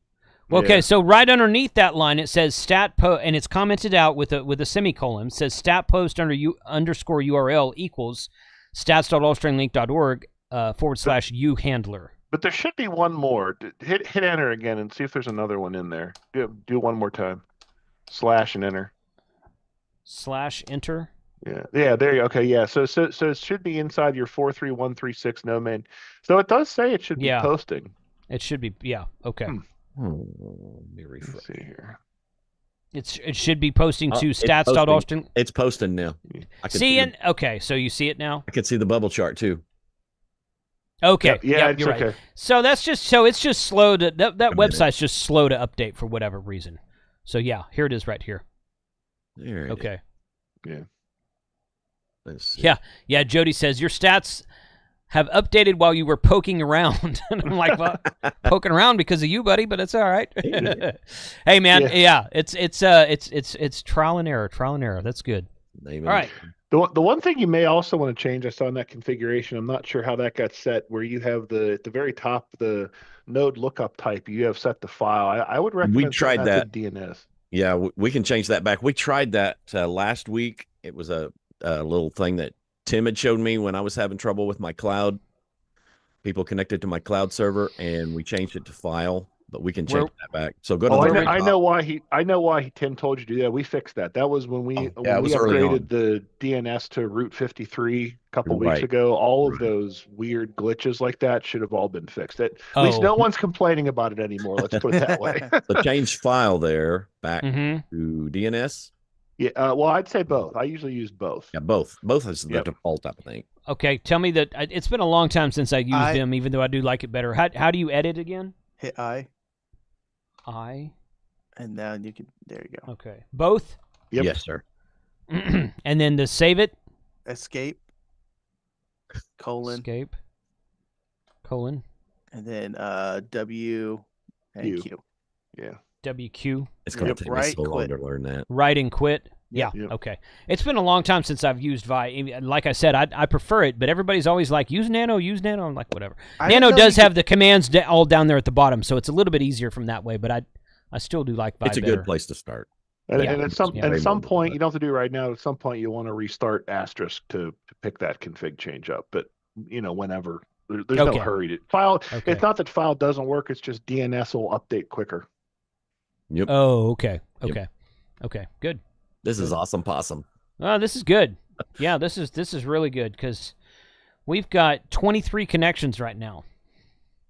Okay, Yeah. so right underneath that line it says stat post, and it's commented out with a semicolon. It says stat post underscore URL equals stats.allstringlink.org / u handler. But there should be one more. Hit enter again and see if there's another one in there. Do one more time. Slash and enter. / enter. Yeah. There you go. Okay, yeah. So it should be inside your 43136 no main. So it does say it should be posting. It should be. Yeah. Okay. Let me refresh. Let's see here. It should be posting to It's stats.allstring. It's posting now. I can See it? Okay, so you see it now. I can see the bubble chart too. Okay. Yeah, you're it's okay. right. So it's just slow to that website's just slow to update for whatever reason. So yeah, here it is right here. There it Okay. Yeah. Let's see. Yeah. Jody says your stats have updated while you were poking around, and I'm like, well, poking around because of you, buddy, but it's all right. Hey, man, it's trial and error. That's good. All right. The one thing you may also want to change, I saw in that configuration, I'm not sure how that got set, where you have at the very top, the node lookup type, you have set the file. I would recommend We tried that to DNS. Yeah, we can change that back. We tried that last week. It was a little thing that Tim had showed me when I was having trouble with my cloud. People connected to my cloud server, and we changed it to file. But we can change that back. So go to I know why Tim told you to do that. We fixed that. That was when we upgraded the DNS to Route 53 a couple weeks ago. All of those weird glitches like that should have all been fixed. At least no one's complaining about it anymore. Let's put it that way. So change file there back to DNS. Yeah, well, I'd say both. I usually use both. Yeah, both. Both is the default, I think. Okay, tell me that it's been a long time since I used them, even though I do like it better. How do you edit again? Hit I. And now you can. There you go. Okay, both. Yep. Yes, sir. And then to save it. Escape. : Escape. : And then W and Q. Yeah. WQ. It's going to take me right, so long quit. to learn that. Write and quit. Yeah. Yep. Okay. It's been a long time since I've used Vi. Like I said, I prefer it, but everybody's always like, use Nano, use Nano. I'm like, whatever. I didn't Nano know does you have the commands all down there at the bottom, so it's a little bit easier from that way. But I still do like Vi It's a better. good place to start. And, Yeah. and at some Yeah. and at some Very point, you don't have to do it right now. At some point, you want to restart Asterisk to pick that config change up. But whenever there's Okay. no hurry to file. Okay. It's not that file doesn't work. It's just DNS will update quicker. Yep. Oh, okay. Yep. Okay. Okay. Good. This is awesome possum. Oh, this is good. Yeah, this is really good because we've got 23 connections right now.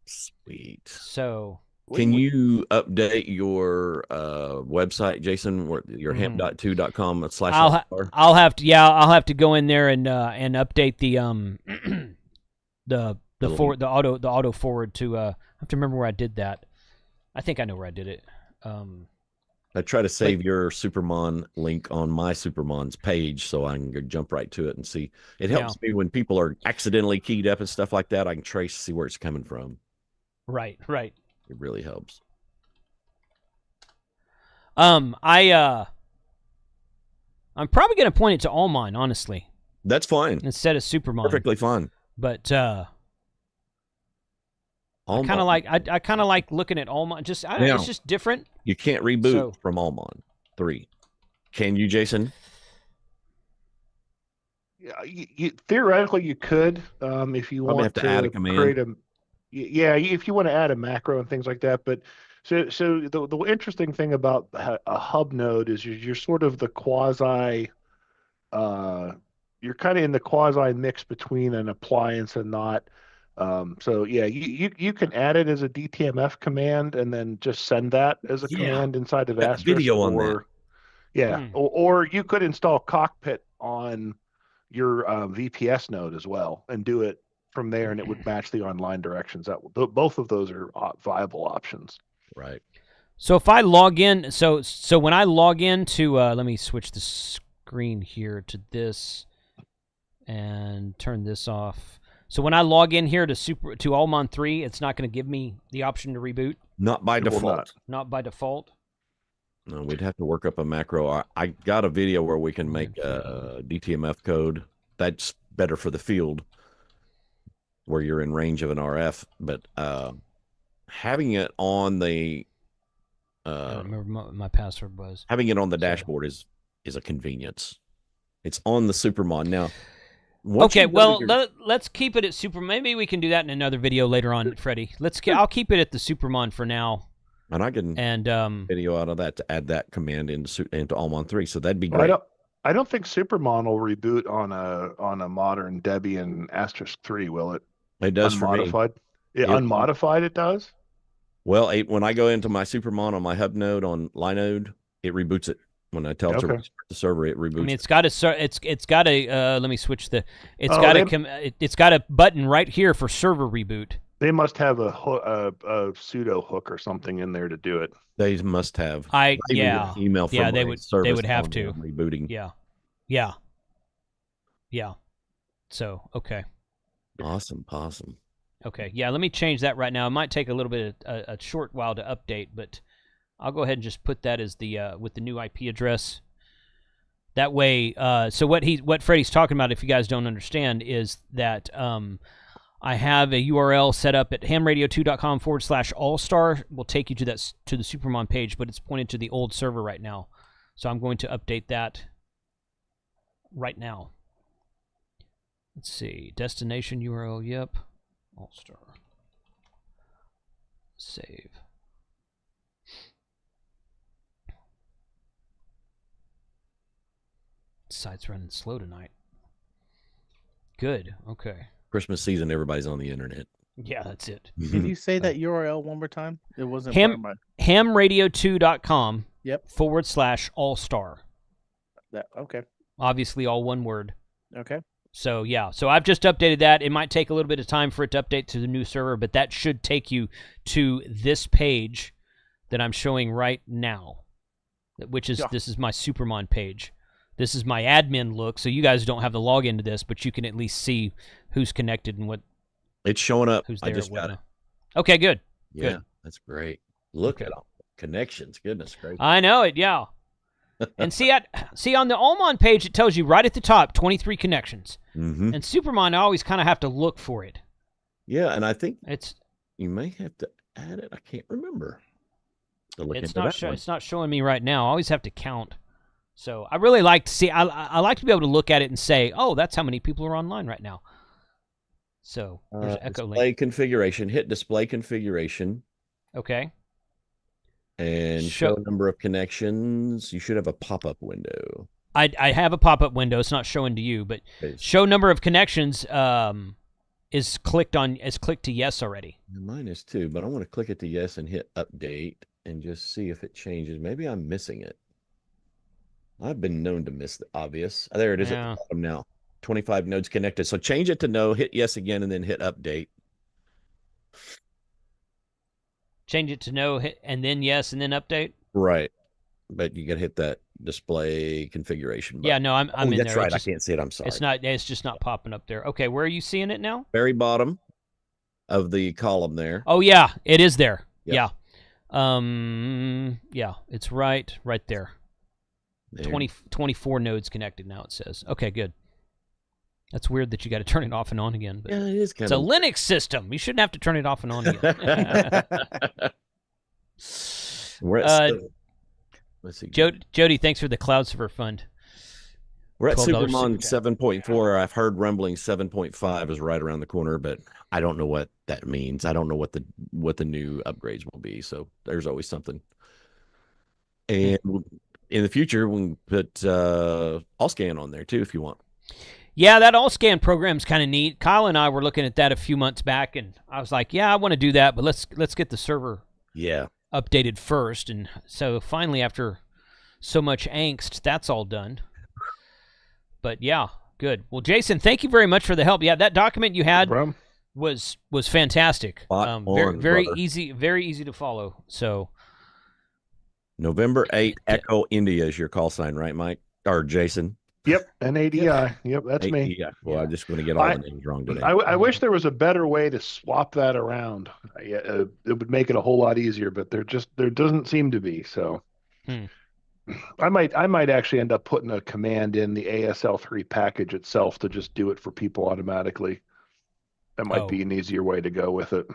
Sweet. So Can you update your website, Jason, or your hemp.2.com/Allstar? I'll have to go in there and update the the auto forward to I have to remember where I did that. I think I know where I did it. I try to save your Supermon link on my Supermon's page so I can go jump right to it and see. It helps me when people are accidentally keyed up and stuff like that. I can see where it's coming from. Right. It really helps. I'm probably gonna point it to all mine, honestly, That's fine. instead of Supermon. Perfectly fine. But I kind of like looking at all mine. It's just different. You can't reboot from Allmon 3. Can you, Jason? Yeah, theoretically you could, if you Probably want have to add a command. create if you want to add a macro and things like that. But so the interesting thing about a hub node is you're sort of the quasi, you're kind of in the quasi mix between an appliance and not. So yeah, you can add it as a DTMF command and then just send that as a command inside of Got Asterisk. video on that. Yeah, or you could install Cockpit on your VPS node as well and do it from there, and it would match the online directions. Both of those are viable options. Right. So if I log in, so when I log into, let me switch the screen here to this and turn this off. So when I log in here to Allmon 3, it's not going to give me the option to reboot? Not by default. Not by default? No, we'd have to work up a macro. I got a video where we can make a DTMF code. That's better for the field where you're in range of an RF. But having it on the... I don't remember what my password was. Having it on the dashboard is a convenience. It's on the Supermon. Now... Okay, well, let's keep it at Super. Maybe we can do that in another video later on, Freddie. I'll keep it at the Supermon for now. And I can video out of that to add that command into Allmon 3. So that'd be great. I don't think Supermon will reboot on a modern Debian Asterisk 3, will it? It does unmodified. For me. Unmodified, it does. Well, when I go into my Supermon on my hub node on Linode, it reboots it. When I tell it to restart the server, it reboots. I mean, it's got a let me switch the. It's got a button right here for server reboot. They must have a pseudo hook or something in there to do it. They must have. Email from they would have to rebooting. Yeah. So okay. Awesome. Okay, yeah. Let me change that right now. It might take a little bit a short while to update, but I'll go ahead and just put that as the with the new IP address. That way, so what Freddie's talking about, if you guys don't understand, is that I have a URL set up at hamradio2.com/allstar. Will take you to the Supermon page, but it's pointed to the old server right now. So I'm going to update that right now. Let's see, destination URL. Yep, Allstar. Save. Site's running slow tonight. Good. Okay. Christmas season, everybody's on the internet. Yeah, that's it. Can you say that URL one more time? It wasn't hamradio2.com. Yep. /allstar. Okay. Obviously, all one word. Okay. So yeah, so I've just updated that. It might take a little bit of time for it to update to the new server, but that should take you to this page that I'm showing right now, which is this is my Supermon page. This is my admin look, so you guys don't have to log into this, but you can at least see who's connected and what. It's showing up. Who's there? I just got it. Okay, good. Yeah, good. That's great. Look at all. connections. Goodness gracious. I know it, yeah. And see on the Oman page, it tells you right at the top, 23 connections. Mm-hmm. And Supermon, I always kind of have to look for it. Yeah, and I think It's you may have to add it. I can't remember. it's not showing me right now. I always have to count. So I really like to see. I like to be able to look at it and say, oh, that's how many people are online right now. So there's an echo display link. configuration. Hit display configuration. Okay. And show number of connections. You should have a pop-up window. I have a pop-up window. It's not showing to you, but show number of connections is clicked to yes already. Mine is too, but I want to click it to yes and hit update and just see if it changes. Maybe I'm missing it. I've been known to miss the obvious. There it is at the bottom now. 25 nodes connected. So change it to no, hit yes again, and then hit update. Change it to no, and then yes, and then update. Right, but you gotta hit that display configuration button. Yeah, no, I'm in there. That's right. I can't see it. I'm sorry. It's just not popping up there. Okay, where are you seeing it now? Very bottom of the column there. Oh yeah, it is there. Yep. Yeah. Yeah, it's right there. 24 nodes connected now, it says. Okay, good. That's weird that you got to turn it off and on again. But yeah, it is kind of. It's a Linux system. You shouldn't have to turn it off and on again. Let's see. Jody, thanks for the Cloud Server Fund. We're at Supermon 7.4. I've heard rumbling 7.5 is right around the corner, but I don't know what that means. I don't know what the new upgrades will be. So there's always something. And in the future, we can put AllScan on there too if you want. Yeah, that AllScan program's kind of neat. Kyle and I were looking at that a few months back, and I was like, yeah, I want to do that, but let's get the server updated first. And so finally, after so much angst, that's all done. But yeah, good. Well, Jason, thank you very much for the help. Yeah, that document you had was fantastic. Very easy to follow. So November 8, Echo India is your call sign, right, Mike? Or Jason? Yep, NADI. Yep, that's me. Well, I'm just going to get all the names wrong today. I wish there was a better way to swap that around. It would make it a whole lot easier, but there doesn't seem to be. So I might actually end up putting a command in the ASL3 package itself to just do it for people automatically. That might be an easier way to go with it.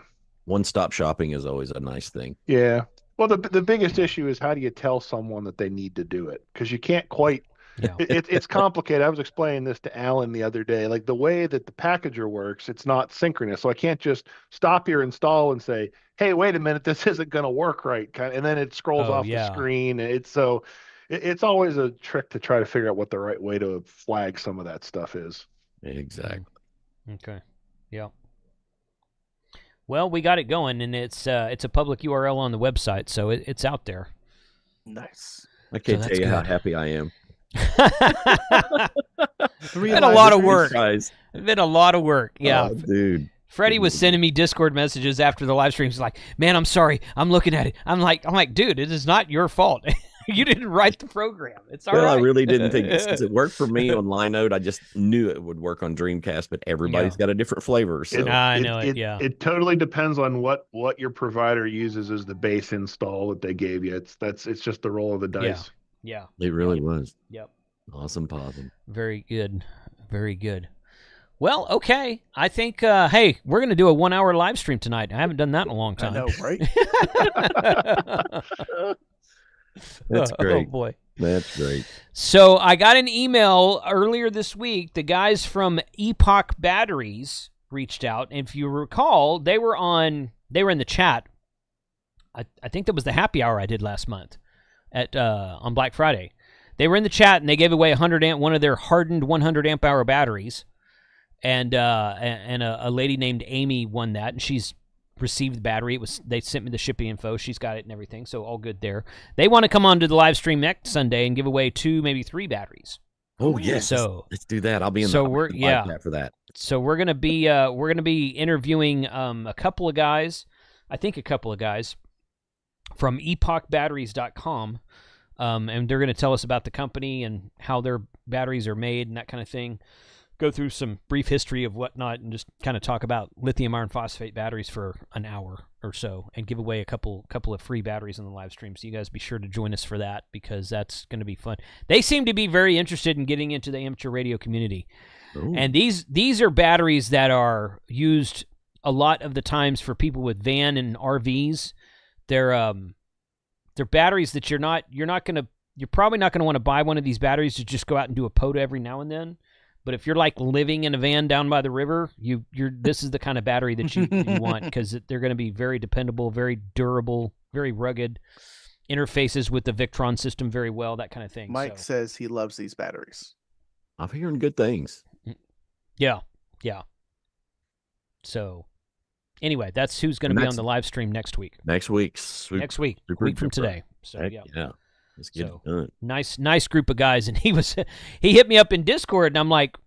One-stop shopping is always a nice thing. Yeah. Well, the biggest issue is how do you tell someone that they need to do it? Because you can't quite. Yeah. It's complicated. I was explaining this to Alan the other day. Like the way that the packager works, it's not synchronous. So I can't just stop your install and say, "Hey, wait a minute, this isn't going to work right," and then it scrolls off the screen. It's always a trick to try to figure out what the right way to flag some of that stuff is. Exactly. Okay. Yeah. Well, we got it going, and it's a public URL on the website, so it's out there. Nice. I can't tell you how happy I am. It's been a lot of work. It's been a lot of work. Yeah, dude. Freddie was sending me Discord messages after the live stream. He's like, "Man, I'm sorry. I'm looking at it. I'm like, dude, it is not your fault. You didn't write the program. It's all right." I really didn't think since it worked for me on Linode, I just knew it would work on Dreamcast, but everybody's got a different flavor. So I know it. Yeah, it totally depends on what your provider uses as the base install that they gave you. It's just the roll of the dice. Yeah. It really was. Yep. Awesome possum. Very good. Very good. Well, okay. I think, hey, we're going to do a 1-hour live stream tonight. I haven't done that in a long time. I know, right? That's great. Oh, boy. That's great. So I got an email earlier this week. The guys from Epoch Batteries reached out. And if you recall, they were in the chat. I think that was the happy hour I did last month on Black Friday. They were in the chat and they gave away one of their hardened 100 amp hour batteries, and a lady named Amy won that, and she's received the battery. They sent me the shipping info. She's got it and everything, so all good there. They want to come on to the live stream next Sunday and give away 2, maybe 3 batteries. Oh yes, so let's do that. I'll be in. So for that. So we're gonna be interviewing a couple of guys from epochbatteries.com. And they're going to tell us about the company and how their batteries are made and that kind of thing. go through some brief history of whatnot and just kind of talk about lithium iron phosphate batteries for an hour or so and give away a couple of free batteries in the live stream. So you guys be sure to join us for that because that's going to be fun. They seem to be very interested in getting into the amateur radio community. Ooh. And these are batteries that are used a lot of the times for people with van and RVs. They're batteries that you're probably not going to want to buy one of these batteries to just go out and do a POTA every now and then. But if you're like living in a van down by the river, this is the kind of battery that you want because they're going to be very dependable, very durable, very rugged, interfaces with the Victron system very well, that kind of thing. Mike says he loves these batteries. I'm hearing good things. Yeah. So anyway, that's who's going to be on the live stream next week. Next week. Next week. A week from today. So Heck yeah. Let's get it done. Nice group of guys, and he hit me up in Discord, and I'm like,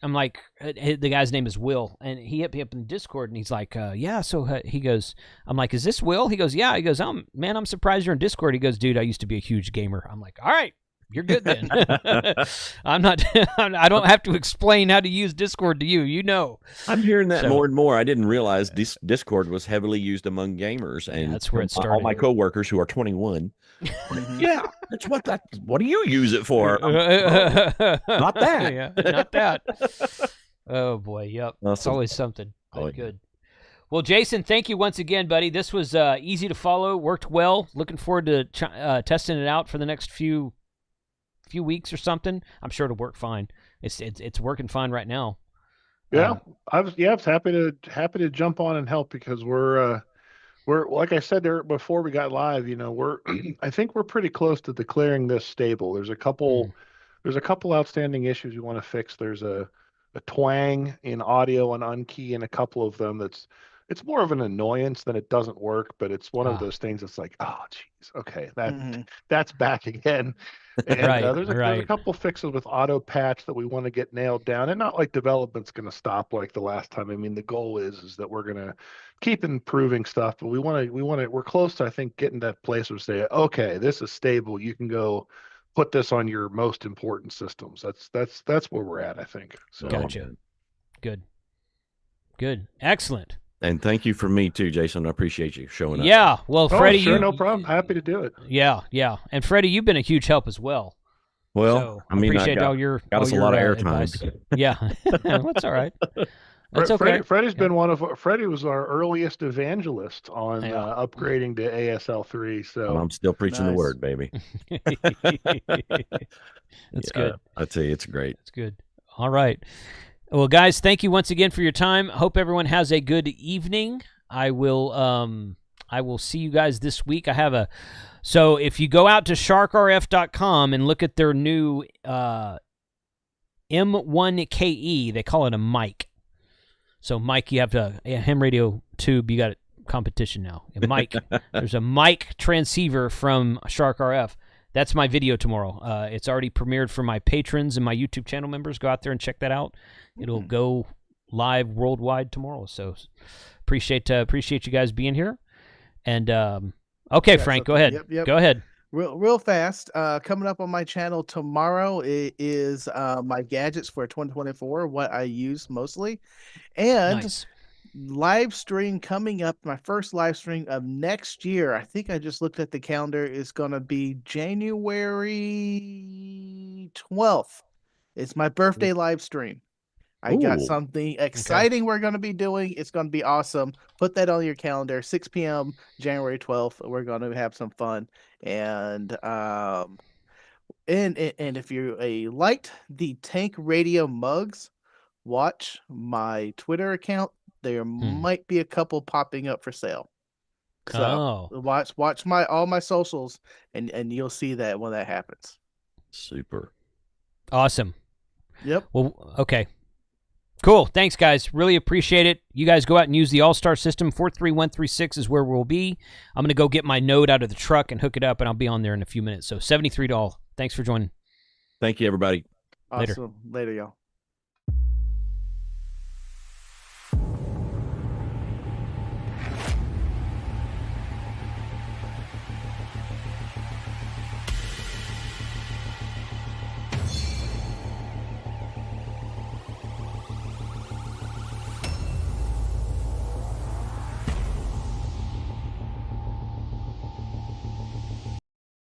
the guy's name is Will, and he hit me up in Discord, and he's like, yeah. So he goes, I'm like, is this Will? He goes, yeah. He goes, man, I'm surprised you're in Discord. He goes, dude, I used to be a huge gamer. I'm like, all right. You're good then. I don't have to explain how to use Discord to you. You know. I'm hearing that more and more. I didn't realize Discord was heavily used among gamers, and that's where it started. All my coworkers who are 21. Yeah, that's what do you use it for? Not that. Yeah, not that. Oh boy, yep. Awesome. It's always something. Good. Well, Jason, thank you once again, buddy. This was easy to follow, worked well. Looking forward to testing it out for the next few weeks or something. I'm sure it'll work fine. It's working fine right now. Yeah, I was happy to jump on and help because we're like I said there before we got live. I think we're pretty close to declaring this stable. There's a couple outstanding issues we want to fix. There's a twang in audio and unkey in a couple of them it's more of an annoyance than it doesn't work, but it's one of those things that's like, oh geez, okay, that's back again. And there's a couple fixes with auto patch that we want to get nailed down, and not like development's going to stop like the last time. I mean, the goal is that we're going to keep improving stuff, but we're close to, I think, getting to that place where we say, okay, this is stable. You can go put this on your most important systems. That's where we're at, I think. So. Gotcha. Good. Excellent. And thank you from me too, Jason. I appreciate you showing up. Yeah, well, Freddie, sure, no problem. Happy to do it. Yeah, and Freddie, you've been a huge help as well. Well, so I appreciate all your got us a lot of airtime. Yeah, that's all right. That's okay. Freddie's been Freddie was our earliest evangelist on upgrading to ASL3. So I'm still preaching the word, baby. That's good. I tell you, it's great. It's good. All right. Well, guys, thank you once again for your time. Hope everyone has a good evening. I will see you guys this week. So if you go out to sharkrf.com and look at their new M1KE, they call it a mic. So Mike, you have a ham radio tube. You got a competition now. A mic. There's a mic transceiver from Shark RF. That's my video tomorrow. It's already premiered for my patrons and my YouTube channel members. Go out there and check that out. It'll go live worldwide tomorrow. So appreciate you guys being here. And okay, Frank, go ahead. Yep. Go ahead. Real fast. Coming up on my channel tomorrow is my gadgets for 2024, what I use mostly, and live stream coming up. My first live stream of next year. I think I just looked at the calendar. Is going to be January 12th. It's my birthday live stream. I got something exciting we're going to be doing. It's going to be awesome. Put that on your calendar. 6 p.m. January 12th. We're going to have some fun. And if you liked the Tank Radio mugs, watch my Twitter account. There might be a couple popping up for sale. So watch all my socials, and you'll see that when that happens. Super. Awesome. Yep. Well, okay. Cool. Thanks, guys. Really appreciate it. You guys go out and use the Allstar system. 43136 is where we'll be. I'm going to go get my node out of the truck and hook it up, and I'll be on there in a few minutes. So $73. Thanks for joining. Thank you, everybody. Awesome. Later y'all.